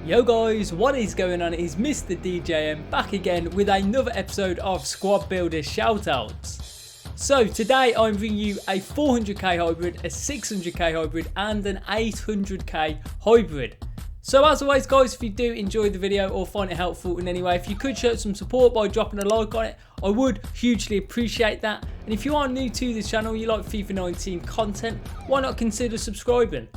Yo guys, what is going on? It's Mr. DJM back again with another episode of Squad Builder Shoutouts. So today I'm bringing you a 400k hybrid, a 600k hybrid and an 800k hybrid. So as always guys, if you do enjoy the video or find it helpful in any way, if you could show some support by dropping a like on it, I would hugely appreciate that. And if you are new to this channel, you like FIFA 19 content, why not consider subscribing?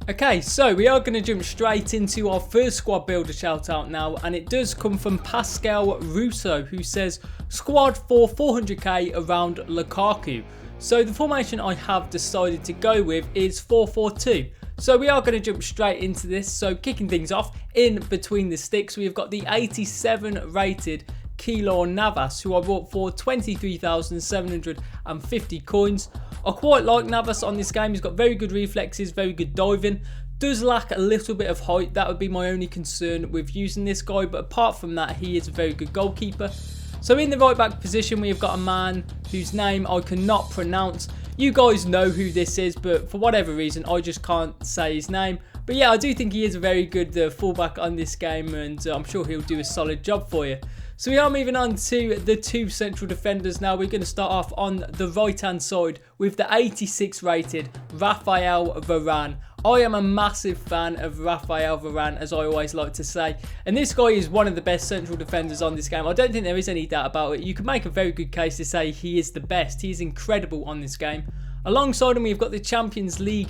Okay, so we are going to jump straight into our first squad builder shout out now, and it does come from Pascal Russo, who says squad for 400k around Lukaku. So the formation I have decided to go with is 4-4-2. So we are going to jump straight into this. So kicking things off, in between the sticks we've got the 87 rated Keylor Navas, who I bought for 23,750 coins. I quite like Navas on this game. He's got very good reflexes, very good diving. Does lack a little bit of height. That would be my only concern with using this guy. But apart from that, he is a very good goalkeeper. So in the right back position, we have got a man whose name I cannot pronounce. You guys know who this is, but for whatever reason, I just can't say his name. But yeah, I do think he is a very good fullback on this game, and I'm sure he'll do a solid job for you. So we are moving on to the two central defenders now. We're going to start off on the right-hand side with the 86 rated Raphael Varane. I am a massive fan of Raphael Varane, as I always like to say. And this guy is one of the best central defenders on this game. I don't think there is any doubt about it. You can make a very good case to say he is the best. He is incredible on this game. Alongside him, we've got the Champions League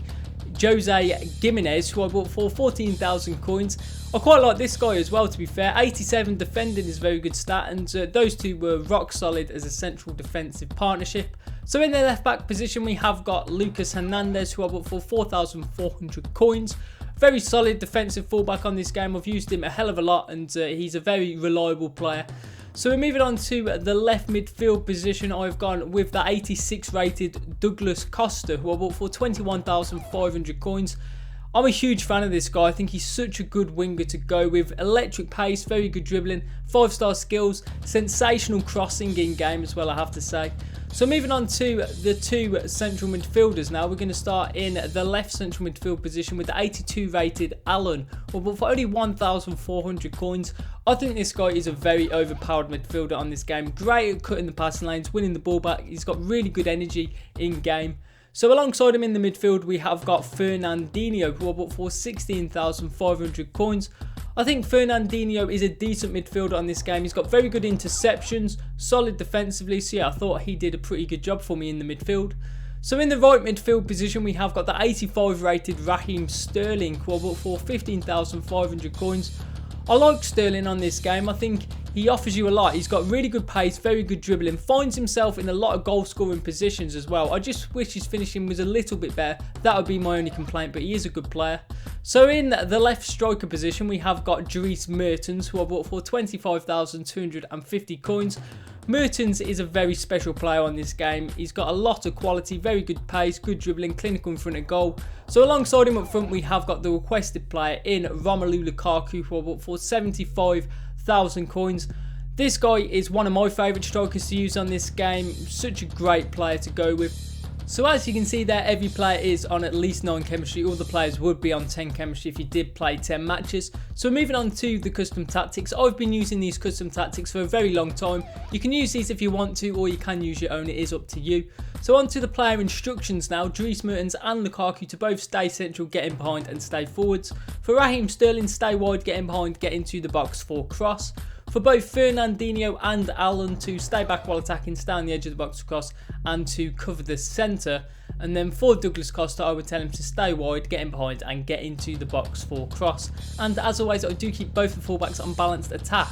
Jose Gimenez, who I bought for 14,000 coins. I quite like this guy as well, to be fair. 87 defending is a very good stat, and those two were rock solid as a central defensive partnership. So in the left back position, we have got Lucas Hernandez, who I bought for 4,400 coins. Very solid defensive fullback on this game. I've used him a hell of a lot, and he's a very reliable player. So we're moving on to the left midfield position. I've gone with the 86 rated Douglas Costa, who I bought for 21,500 coins. I'm a huge fan of this guy. I think he's such a good winger to go with. Electric pace, very good dribbling, 5-star skills, sensational crossing in game as well, I have to say. So moving on to the two central midfielders now. We're going to start in the left central midfield position with the 82 rated Allen, but for only 1,400 coins. I think this guy is a very overpowered midfielder on this game. Great at cutting the passing lanes, winning the ball back. He's got really good energy in game. So alongside him in the midfield, we have got Fernandinho, who I bought for 16,500 coins. I think Fernandinho is a decent midfielder on this game. He's got very good interceptions, solid defensively. So yeah, I thought he did a pretty good job for me in the midfield. So in the right midfield position, we have got the 85 rated Raheem Sterling, who I bought for 15,500 coins. I like Sterling on this game. I think he offers you a lot. He's got really good pace, very good dribbling, finds himself in a lot of goal scoring positions as well. I just wish his finishing was a little bit better. That would be my only complaint, but he is a good player. So in the left striker position, we have got Dries Mertens, who I bought for 25,250 coins. Mertens is a very special player on this game. He's got a lot of quality, very good pace, good dribbling, clinical in front of goal. So alongside him up front, we have got the requested player in Romelu Lukaku, who I bought for 75,000 coins. This guy is one of my favourite strikers to use on this game. Such a great player to go with. So as you can see there, every player is on at least 9 chemistry. All the players would be on 10 chemistry if you did play 10 matches. So moving on to the custom tactics. I've been using these custom tactics for a very long time. You can use these if you want to, or you can use your own. It is up to you. So on to the player instructions now. Dries Mertens and Lukaku to both stay central, get in behind and stay forwards. For Raheem Sterling, stay wide, get in behind, get into the box for cross. For both Fernandinho and Allen to stay back while attacking, stay on the edge of the box for cross and to cover the centre. And then for Douglas Costa, I would tell him to stay wide, get in behind and get into the box for cross. And as always, I do keep both the fullbacks on balanced attack.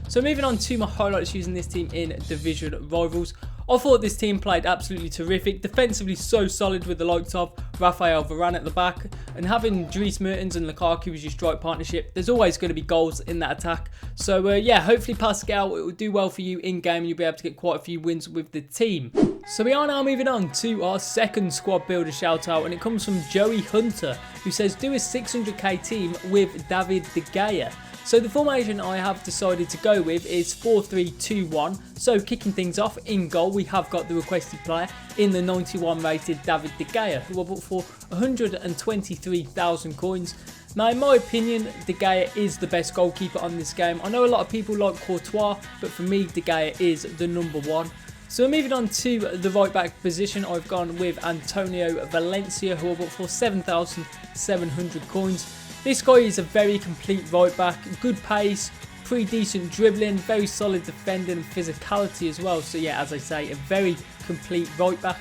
So moving on to my highlights using this team in division rivals. I thought this team played absolutely terrific. Defensively so solid with the likes of Raphael Varane at the back. And having Dries Mertens and Lukaku as your strike partnership, there's always going to be goals in that attack. So yeah, hopefully Pascal, it will do well for you in game and you'll be able to get quite a few wins with the team. So we are now moving on to our second squad builder shout out, and it comes from Joey Hunter, who says do a 600k team with David De Gea. So the formation I have decided to go with is 4-3-2-1. So kicking things off, in goal we have got the requested player in the 91 rated David De Gea, who I bought for 123,000 coins. Now, in my opinion, De Gea is the best goalkeeper on this game. I know a lot of people like Courtois, but for me, De Gea is the #1. So moving on to the right back position, I've gone with Antonio Valencia, who I bought for 7,700 coins. This guy is a very complete right back, good pace, pretty decent dribbling, very solid defending and physicality as well. So yeah, as I say, a very complete right back.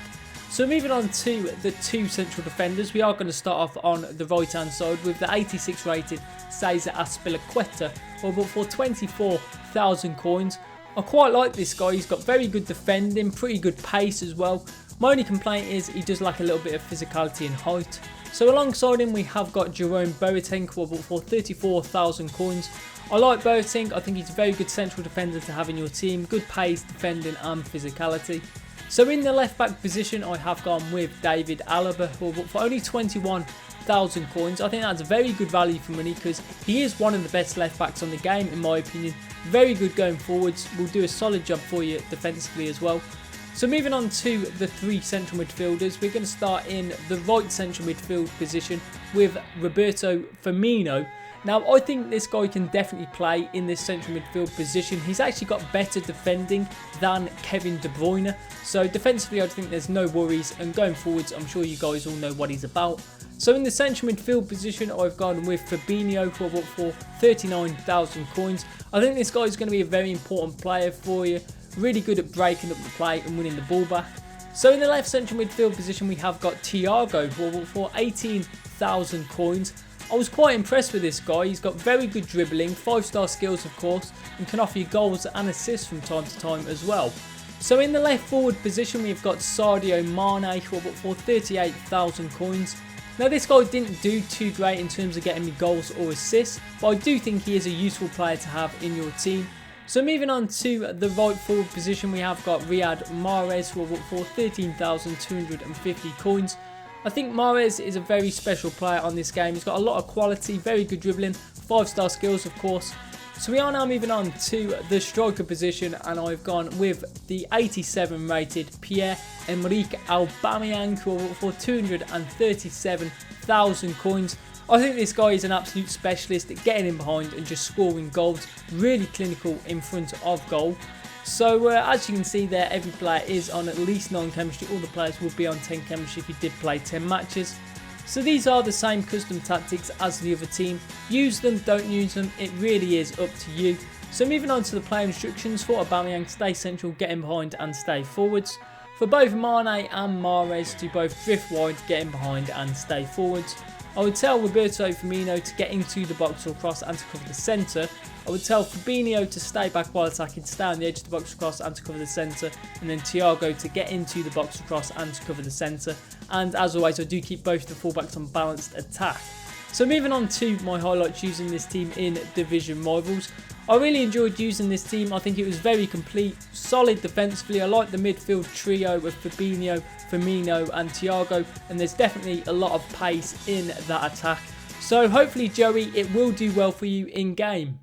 So moving on to the two central defenders, we are going to start off on the right hand side with the 86 rated Cesar Azpilicueta, who I bought for 24,000 coins. I quite like this guy. He's got very good defending, pretty good pace as well. My only complaint is he does lack a little bit of physicality and height. So alongside him we have got Jerome Boateng, who I bought for 34,000 coins. I like Boateng. I think he's a very good central defender to have in your team. Good pace, defending and physicality. So in the left back position I have gone with David Alaba, who I bought for only 21,000 coins. I think that's a very good value for money because he is one of the best left backs on the game in my opinion. Very good going forwards, will do a solid job for you defensively as well. So moving on to the three central midfielders, we're going to start in the right central midfield position with Roberto Firmino. Now I think this guy can definitely play in this central midfield position. He's actually got better defending than Kevin De Bruyne. So defensively I think there's no worries, and going forwards I'm sure you guys all know what he's about. So in the central midfield position I've gone with Fabinho, who I bought for 39,000 coins. I think this guy is going to be a very important player for you. Really good at breaking up the play and winning the ball back. So in the left central midfield position we have got Thiago, who I bought for 18,000 coins. I was quite impressed with this guy. He's got very good dribbling, 5-star skills of course, and can offer you goals and assists from time to time as well. So in the left forward position we've got Sadio Mane, who I bought for 38,000 coins. Now this guy didn't do too great in terms of getting me goals or assists, but I do think he is a useful player to have in your team. So moving on to the right forward position, we have got Riyad Mahrez, who I bought for 13,250 coins. I think Mahrez is a very special player on this game. He's got a lot of quality, very good dribbling, 5-star skills of course. So we are now moving on to the striker position, and I've gone with the 87 rated Pierre-Emerick Aubameyang, who I bought for 237,000 coins. I think this guy is an absolute specialist at getting in behind and just scoring goals. Really clinical in front of goal. So as you can see there, every player is on at least 9 chemistry. All the players will be on 10 chemistry if you did play 10 matches. So these are the same custom tactics as the other team. Use them, don't use them, it really is up to you. So moving on to the player instructions for Aubameyang: stay central, get in behind and stay forwards. For both Mane and Mahrez to both drift wide, get in behind and stay forwards. I would tell Roberto Firmino to get into the box or cross and to cover the centre. I would tell Fabinho to stay back while attacking, stay on the edge of the box or cross and to cover the centre. And then Thiago to get into the box or cross and to cover the centre. And as always, I do keep both the fullbacks on balanced attack. So moving on to my highlights using this team in Division Rivals. I really enjoyed using this team. I think it was very complete, solid defensively. I like the midfield trio with Fabinho, Firmino and Thiago, and there's definitely a lot of pace in that attack. So hopefully, Joey, it will do well for you in game.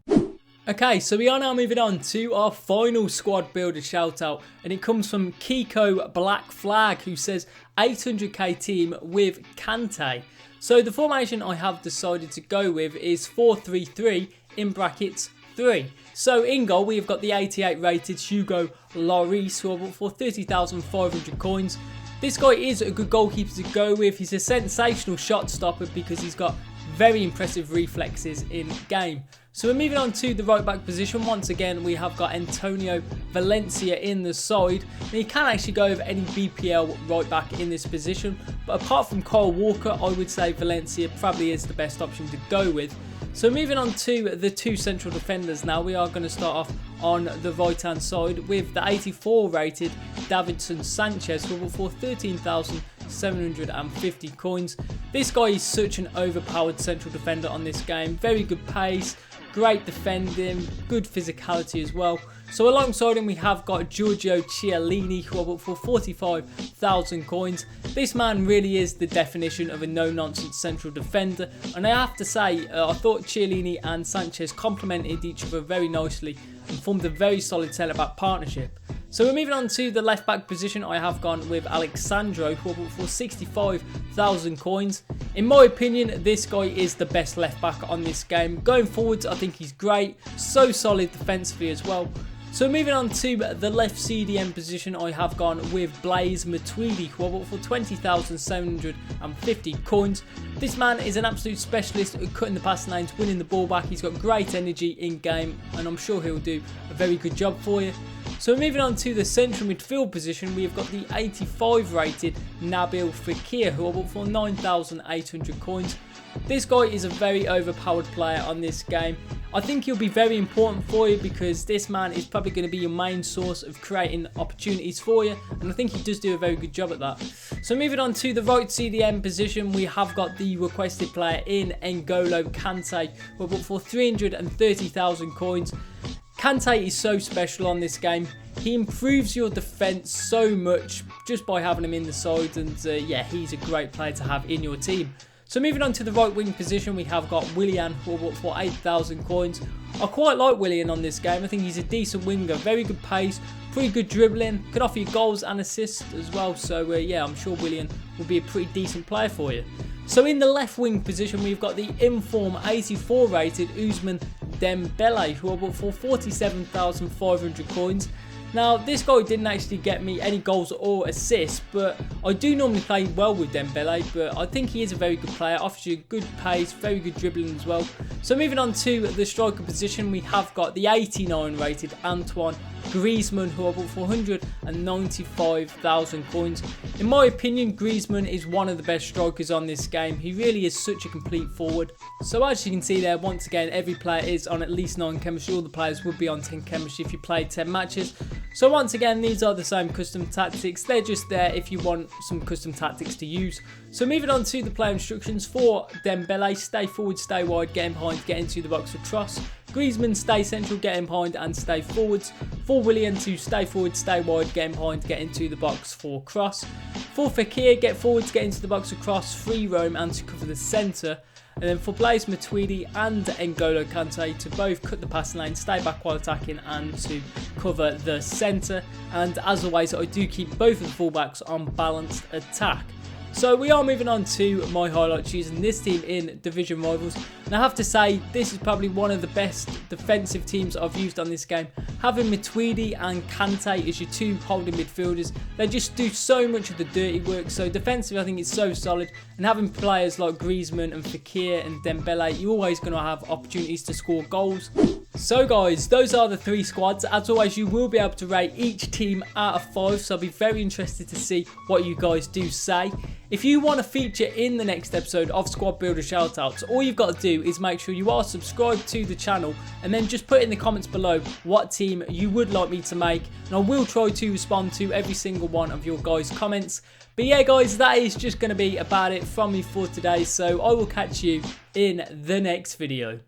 Okay, so we are now moving on to our final squad builder shout out, and it comes from Kiko Black Flag, who says 800k team with Kante. So the formation I have decided to go with is 4-3-3 in brackets 3. So in goal we have got the 88 rated Hugo Lloris, who I bought for 30,500 coins. This guy is a good goalkeeper to go with. He's a sensational shot stopper because he's got very impressive reflexes in game. So we're moving on to the right back position. Once again we have got Antonio Valencia in the side. And you can actually go with any BPL right back in this position, but apart from Kyle Walker I would say Valencia probably is the best option to go with. So moving on to the two central defenders now, we are going to start off on the right hand side with the 84 rated Davinson Sanchez, who will for 13,750 coins. This guy is such an overpowered central defender on this game. Very good pace, great defending, good physicality as well. So alongside him we have got Giorgio Chiellini, who I bought for 45,000 coins. This man really is the definition of a no-nonsense central defender, and I have to say I thought Chiellini and Sanchez complemented each other very nicely and formed a very solid centre-back partnership. So we're moving on to the left back position. I have gone with Alexandro, who I bought for 65,000 coins. In my opinion, this guy is the best left back on this game. Going forwards, I think he's great. So solid defensively as well. So moving on to the left CDM position, I have gone with Blaise Matuidi, who I bought for 20,750 coins. This man is an absolute specialist at cutting the passing lanes, winning the ball back. He's got great energy in game, and I'm sure he'll do a very good job for you. So moving on to the central midfield position, we have got the 85 rated Nabil Fekir, who I bought for 9,800 coins. This guy is a very overpowered player on this game. I think he'll be very important for you because this man is probably going to be your main source of creating opportunities for you, and I think he does do a very good job at that. So moving on to the right CDM position, we have got the requested player in N'Golo Kante, who I bought for 330,000 coins. Kante is so special on this game. He improves your defense so much just by having him in the side, and yeah, he's a great player to have in your team. So moving on to the right wing position, we have got Willian, who I bought for 8,000 coins. I quite like Willian on this game. I think he's a decent winger, very good pace, pretty good dribbling, could offer you goals and assists as well. So yeah, I'm sure Willian will be a pretty decent player for you. So in the left wing position, we've got the Inform 84 rated Ousmane Dembele, who I bought for 47,500 coins. Now, this guy didn't actually get me any goals or assists, but I do normally play well with Dembele, but I think he is a very good player, offers you good pace, very good dribbling as well. So moving on to the striker position, we have got the 89 rated Antoine Griezmann, who I bought for 195,000 coins. In my opinion, Griezmann is one of the best strikers on this game. He really is such a complete forward. So as you can see there, once again, every player is on at least 9 chemistry. All the players would be on 10 chemistry if you played 10 matches. So once again, these are the same custom tactics. They're just there if you want some custom tactics to use. So moving on to the player instructions for Dembele: stay forward, stay wide, get in behind, get into the box for cross. Griezmann: stay central, get in behind and stay forwards. For Willian to stay forward, stay wide, get in behind, get into the box for cross. For Fekir: get forwards, get into the box for cross, free roam and to cover the centre. And then for Blaise Matuidi and N'Golo Kante to both cut the passing lane, stay back while attacking and to cover the centre. And as always, I do keep both of the fullbacks on balanced attack. So we are moving on to my highlights using this team in Division Rivals. And I have to say, this is probably one of the best defensive teams I've used on this game. Having Matuidi and Kante as your two holding midfielders, they just do so much of the dirty work. So defensively, I think it's so solid. And having players like Griezmann and Fekir and Dembele, you're always going to have opportunities to score goals. So guys, those are the 3 squads. As always, you will be able to rate each team out of 5, so I'll be very interested to see what you guys do say. If you want to feature in the next episode of Squad Builder Shoutouts, all you've got to do is make sure you are subscribed to the channel and then just put in the comments below what team you would like me to make, and I will try to respond to every single one of your guys' comments. But yeah guys, that is just going to be about it from me for today, so I will catch you in the next video.